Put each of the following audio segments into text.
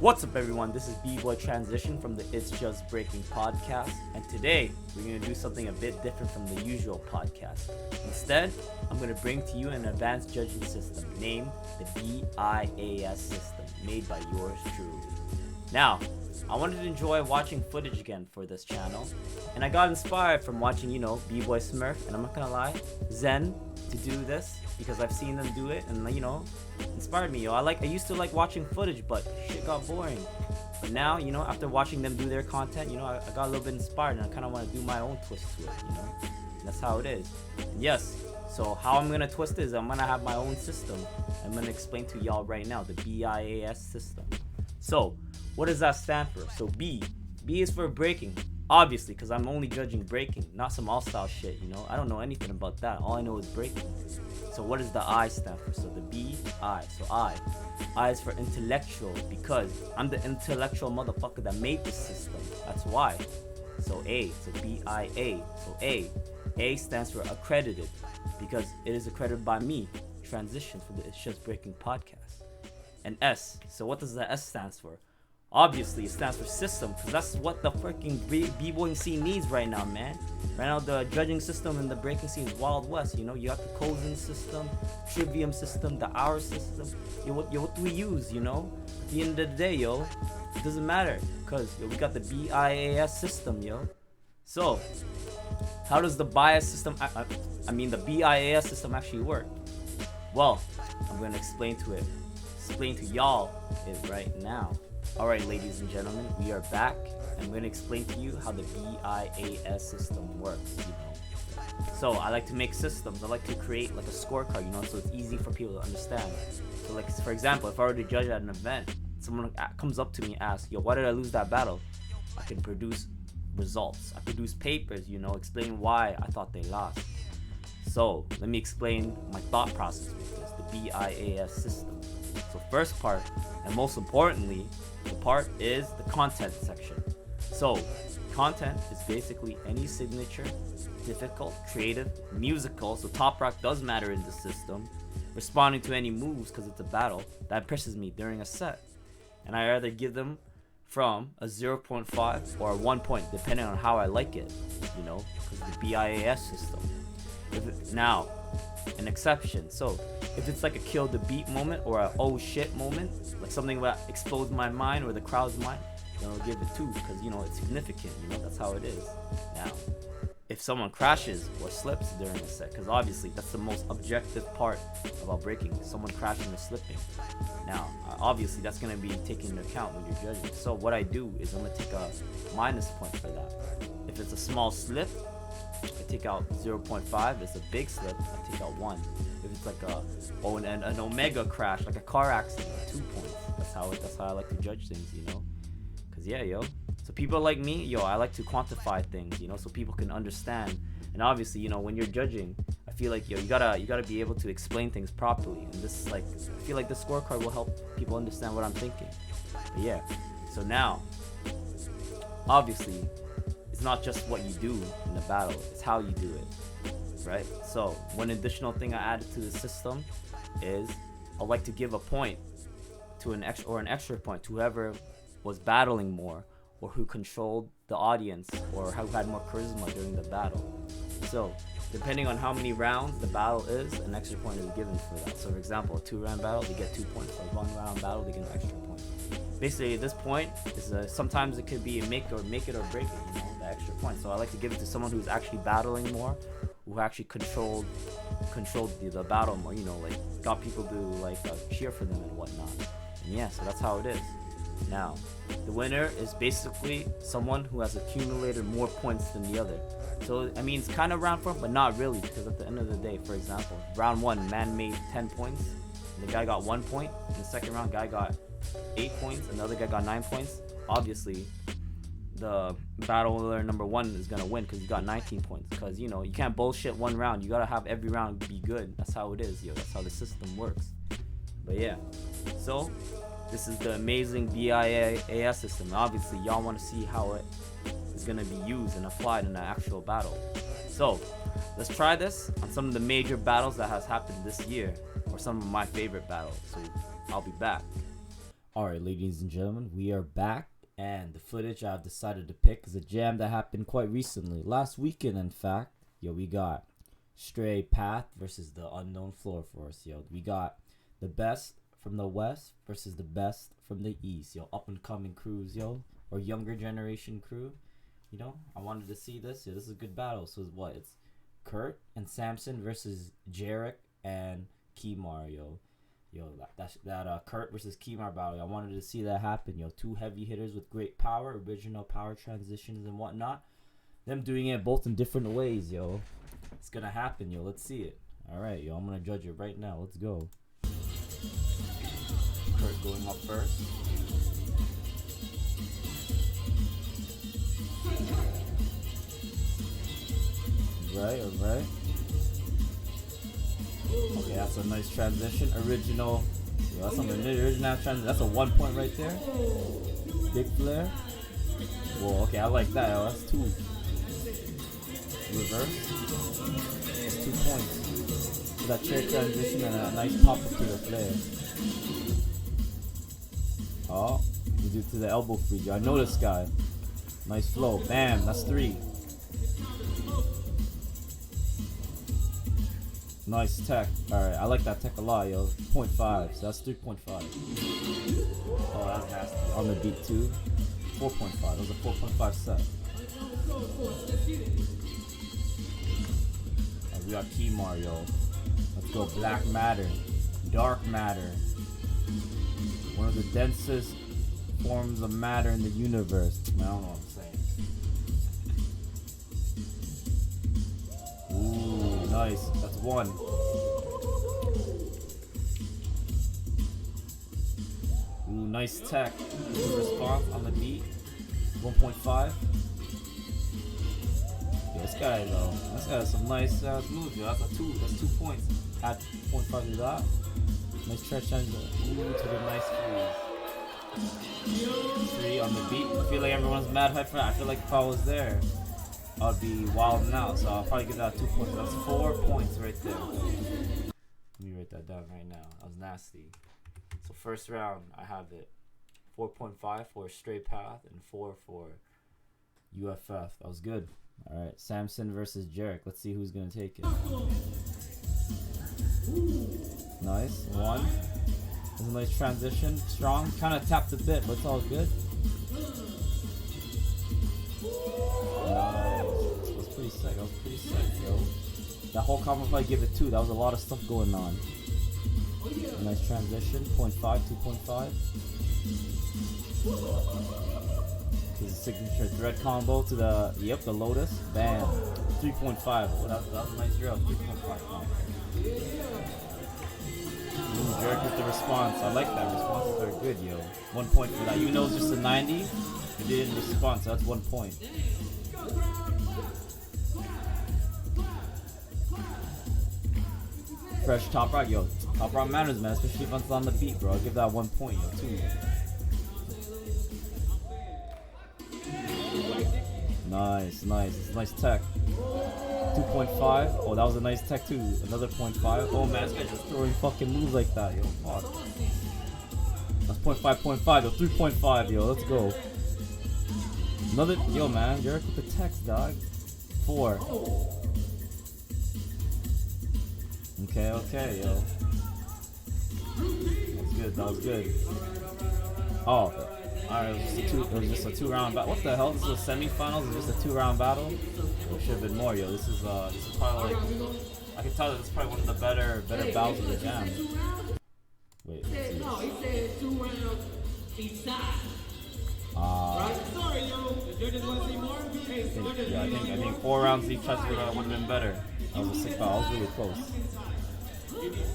What's up, everyone? This is B-Boy Transition from the It's Just Breaking podcast, and today we're going to do something a bit different from the usual podcast. Instead, I'm going to bring to you an advanced judging system named the B.I.A.S System, made by yours truly. Now, I wanted to enjoy watching footage again for this channel, and I got inspired from watching, B-Boy Smurf, and I'm not going to lie, Zen, to do this because I've seen them do it, and inspired me. I used to like watching footage, but shit got boring. But now, after watching them do their content, I got a little bit inspired, and I kind of want to do my own twist to it. And that's how it is. And yes, so how I'm gonna twist it is I'm gonna have my own system. I'm gonna explain to y'all right now the B.I.A.S system. So what does that stand for? So B is for breaking, obviously, because I'm only judging breaking, not some all-style shit. I don't know anything about that. All I know is breaking. So what does the I stand for? So the B-I. So I is for intellectual, because I'm the intellectual motherfucker that made this system. That's why. So A. So B-I-A. So A stands for accredited, because it is accredited by me. Transition for the It's Just Breaking podcast. And S. So what does the S stands for? Obviously, it stands for system, because that's what the freaking b-boying scene needs right now, man. Right now, the judging system and the breaking scene is Wild West. You got the Kozen System, Trivium System, the O.U.R System. What do we use, At the end of the day, it doesn't matter, because we got the B.I.A.S system, So, how does the B.I.A.S system, the B.I.A.S system actually work? Well, I'm going to explain to y'all it right now. Alright, ladies and gentlemen, we are back. I'm going to explain to you how the B.I.A.S system works, So I like to make systems. I like to create like a scorecard, so it's easy for people to understand. So like, for example, if I were to judge at an event, someone comes up to me and asks, why did I lose that battle? I can produce results. I produce papers, explaining why I thought they lost. So let me explain my thought process with this, the B.I.A.S system. So first part, and most importantly, the part is the content section. So content is basically any signature, difficult, creative, musical, so top rock does matter in the system, responding to any moves because it's a battle, that impresses me during a set. And I either give them from a 0.5 or a 1 point, depending on how I like it, because of the B.I.A.S system. Now, an exception. So if it's like a kill the beat moment or a oh shit moment, like something that explodes my mind or the crowd's mind, I'll give it 2 because it's significant. That's how it is. Now, if someone crashes or slips during a set, because obviously that's the most objective part about breaking, someone crashing or slipping. Now, obviously that's going to be taken into account when you're judging. So what I do is I'm going to take a minus point for that. If it's a small slip, I take out 0.5. If it's a big slip, I take out 1. If it's like an omega crash, like a car accident, 2 points. That's how I like to judge things, Cause so people like me, I like to quantify things, so people can understand. And obviously, when you're judging, I feel like you gotta be able to explain things properly. And this is I feel like the scorecard will help people understand what I'm thinking. But so now, obviously, it's not just what you do in the battle, it's how you do it, right? So one additional thing I added to the system is I like to give a point to an extra point to whoever was battling more, or who controlled the audience, or who had more charisma during the battle. So depending on how many rounds the battle is, an extra point is given for that. So for example, a 2-round battle, they get 2 points. For a 1-round battle, they get an extra point. Basically, at this point is sometimes it could be a make it or break it, the extra point. So I like to give it to someone who's actually battling more, who actually controlled the battle more, got people to cheer for them and whatnot. And so that's how it is. Now, the winner is basically someone who has accumulated more points than the other. So it's kind of round for him, but not really, because at the end of the day, for example, round 1, man made 10 points, and the guy got 1 point. In the second round, guy got 8 points, and the other guy got 9 points. Obviously, the battler number 1 is gonna win because he got 19 points. Because you can't bullshit 1 round. You gotta have every round be good. That's how it is, That's how the system works. But so this is the amazing B.I.A.S system. Obviously, y'all want to see how it is gonna be used and applied in an actual battle. So let's try this on some of the major battles that has happened this year, or some of my favorite battles. So I'll be back. Alright, ladies and gentlemen, we are back, and the footage I've decided to pick is a jam that happened quite recently. Last weekend, in fact. Yo, we got Stray Path versus the Unknown Floor Force. Yo, we got the best from the West versus the best from the East. Yo, up-and-coming crews, yo, or younger generation crew. You know, I wanted to see this. Yo, this is a good battle. So, what? It's Kurt and Samson versus Jarek and Kimar, yo. Yo, that Kurt versus Kimar battle, I wanted to see that happen. Yo, two heavy hitters with great power, original power transitions and whatnot. Them doing it both in different ways, yo. It's gonna happen, yo. Let's see it. Alright, yo, I'm gonna judge it right now. Let's go. Kurt going up first. Alright. Okay, that's a nice transition. Original. Yo, that's something original transition. That's a 1 point right there. Big flare. Whoa, okay, I like that. Yo, that's 2. Reverse. That's 2 points. So that chair transition and a nice pop up to the flare. Oh, you do to the elbow free. Yo, I know this guy. Nice flow. Bam, that's 3. Nice tech. Alright, I like that tech a lot, yo. 0.5, so that's 3.5. Oh, that's nasty. On the beat too. 4.5. That was a 4.5 set. Right, we got Kimar, yo. Let's go. Black matter. Dark matter. One of the densest forms of matter in the universe. Man, I don't know what I'm saying. Ooh, nice. That's 1. Ooh, nice tech. Good response on the beat. 1.5. Yeah, this guy though. This guy has some nice moves, yo. That's a 2. That's 2 points. Add 0.5 to that. Nice stretch change. Ooh, to the nice 3 on the beat. I feel like everyone's mad hype for that. I feel like if I was there, I'd be wilding out, so I'll probably give that 2 points. That's 4 points right there. Let me write that down right now. That was nasty. So first round, I have it 4.5 for Stray Path and 4 for UFF. That was good. All right, Samson versus Jarek. Let's see who's gonna take it. Nice 1. That's a nice transition. Strong. Kind of tapped a bit, but it's all good. Pretty sick. That was pretty sick, yo. That whole combo probably give it 2. That was a lot of stuff going on. Nice transition. 0.5, 2.5. To the signature thread combo to the the Lotus. Bam. 3.5. Oh, that was a nice drill. 3.5. Jerk with the response. I like that. Responses are good, yo. 1 point for that. Even though it's just a 90, it didn't respond, so that's 1 point. Fresh top rock, yo. Top rock matters, man, especially if it's on the beat, bro. I'll give that 1 point, yo, 2. Nice. It's nice tech. 2.5. Oh, that was a nice tech too. Another 0.5. Oh man, this guy's just throwing fucking moves like that, yo. Fuck. That's 0.5, yo. 3.5, yo. Let's go. Another, yo, man. Jarek with the text, dog. 4. Okay, yo. That was good. Oh, alright, it was just a 2-round battle. What the hell? This is a semifinals? Is this a 2-round battle? It should have been more, yo. This is probably like, I can tell that this is probably one of the better battles of the jam. Wait, let's see. No, he said 2 rounds each side. Right? Sorry, yo. The judges want to see more? I think 4 rounds each would have been better. That was a sick battle. That was really close.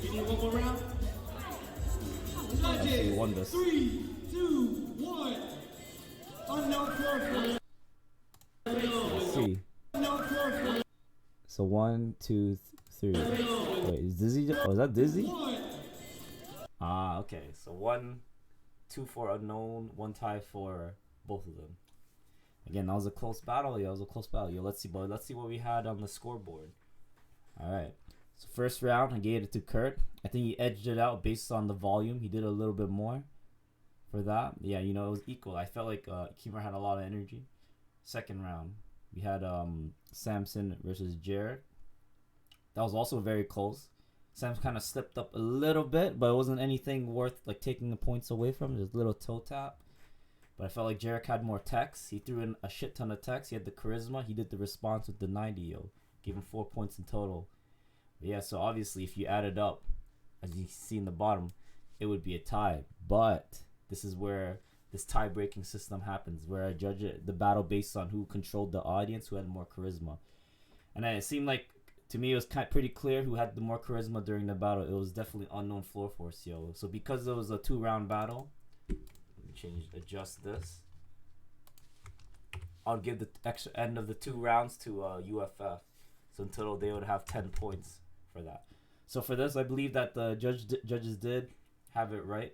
You need 1 more round? Actually won this. 3, 2, 1. Unknown floor. Let's see. So 1, 2, 3. Wait, is Dizzy? Oh, is that Dizzy? Ah, okay. So 1, 2 for Unknown, 1 tie for both of them. Again, that was a close battle. Yo, let's see, boy. Let's see what we had on the scoreboard. All right. So first round, I gave it to Kurt. I think he edged it out based on the volume. He did a little bit more. for that. Yeah, you know, it was equal. I felt like Kimura had a lot of energy. Second round, we had Samson versus Jared. That was also very close. Sam kind of slipped up a little bit, but it wasn't anything worth like taking the points away from. Just a little toe tap. But I felt like Jarek had more techs. He threw in a shit ton of techs. He had the charisma. He did the response with the 90, yo. Gave him 4 points in total. But yeah, so obviously if you add it up, as you see in the bottom, it would be a tie. But this is where this tie-breaking system happens, where I judge the battle based on who controlled the audience, who had more charisma. And then it seemed like, to me, it was pretty clear who had the more charisma during the battle. It was definitely Unknown Floor Force, yo. So because it was a 2-round battle, let me adjust this. I'll give the extra end of the 2 rounds to UFF. So in total, they would have 10 points for that. So for this, I believe that the judges did have it right.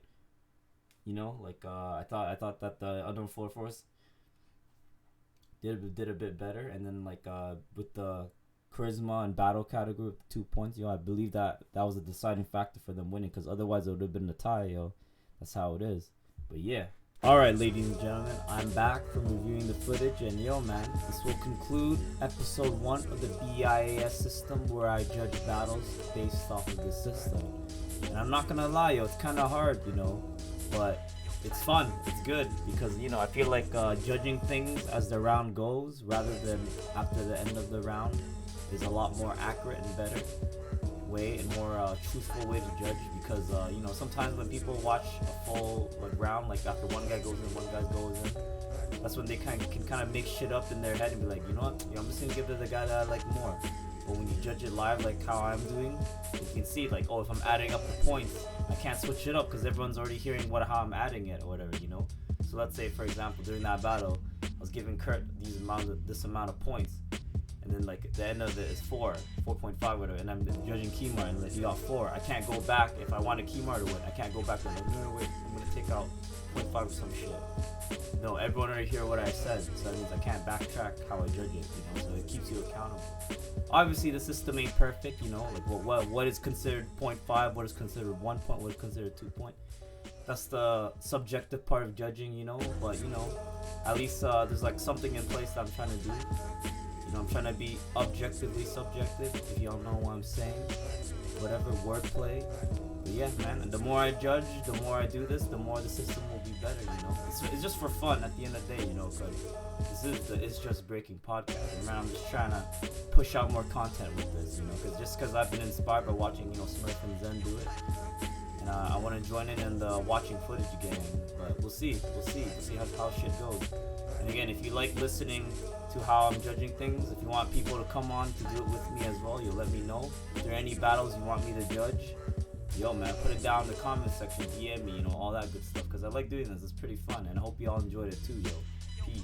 You know, like I thought that the Unknown Floor Force did a bit better, and then like with the charisma and battle category with 2 points, yo, I believe that was a deciding factor for them winning, because otherwise it would have been a tie, yo. That's how it is. But yeah. Alright, ladies and gentlemen, I'm back from reviewing the footage, and yo man, this will conclude episode 1 of the B.I.A.S system, where I judge battles based off of this system. And I'm not gonna lie, yo, it's kinda hard, you know, but it's fun, it's good, because, you know, I feel like judging things as the round goes rather than after the end of the round is a lot more accurate and better way and more truthful way to judge, because you know, sometimes when people watch a full like round, like after one guy goes in, one guy goes in, that's when they can kind of make shit up in their head and be like, you know what, I'm just gonna give it to the guy that I like more. But when you judge it live, like how I'm doing, you can see like, oh, if I'm adding up the points, I can't switch it up because everyone's already hearing how I'm adding it or whatever, you know. So let's say, for example, during that battle, I was giving Kurt this amount of points, and then like at the end of it is 4.5 whatever, and I'm judging Kimar and like, he got 4. I can't go back if I wanted Kimar to win. I can't go back and like, no, wait, I'm gonna take out 0.5 or some shit. No, everyone already hear what I said, so that means I can't backtrack how I judge it, you know. So it keeps you accountable. Obviously, the system ain't perfect, you know. Like what is considered 0.5, what is considered 1 point, what is considered 2 point. That's the subjective part of judging, you know. But you know, at least there's like something in place that I'm trying to do. You know, I'm trying to be objectively subjective, if y'all know what I'm saying. Whatever, wordplay. But yeah, man, and the more I judge, the more I do this, the more the system will be better, you know. It's just for fun at the end of the day, you know, because this is the It's Just Breaking podcast. And man, I'm just trying to push out more content with this, you know, because I've been inspired by watching, you know, Smurf and Zen do it. And I want to join in the watching footage again. But we'll see how shit goes. And again, if you like listening to how I'm judging things, if you want people to come on to do it with me as well, you'll let me know. If there are any battles you want me to judge, yo man, put it down in the comment section, DM me, you know, all that good stuff, because I like doing this. It's pretty fun, and I hope you all enjoyed it too, yo. Peace.